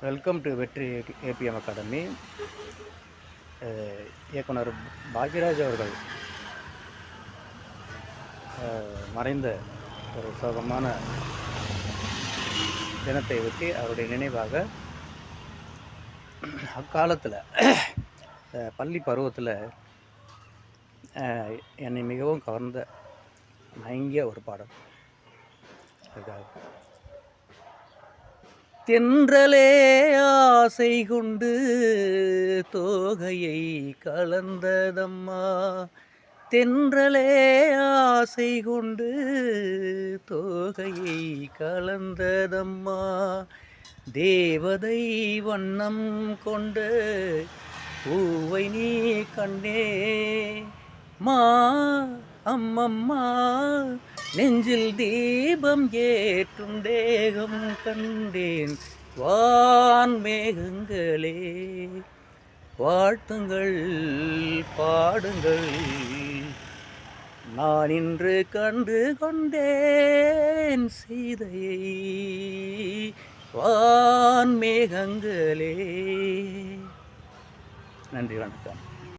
Welcome to வெற்றி APM academy. இயக்குனர் பாக்யராஜ் அவர்கள் மறைந்த ஒரு சோகமான தினத்தை ஒட்டி அவருடைய நினைவாக அக்காலத்தில் பள்ளி பருவத்தில் என்னை மிகவும் கவர்ந்த மயங்கிய ஒரு பாடல். அதுக்காக தென்றலே ஆசை கொண்டு தோகையை கலந்ததம்மா, தென்றலே ஆசை கொண்டு தோகையை கலந்ததம்மா, தேவதை வண்ணம் கொண்டு பூவை நீ கண்டே மா அம்மம்மா, நெஞ்சில் தீபம் ஏற்றும் தேகம் கண்டேன், வான் மேகங்களே வாழ்த்துங்கள் பாடுங்கள், நான் இன்று கண்டு கொண்டேன் சீதையை, வான் மேகங்களே. நன்றி, வணக்கம்.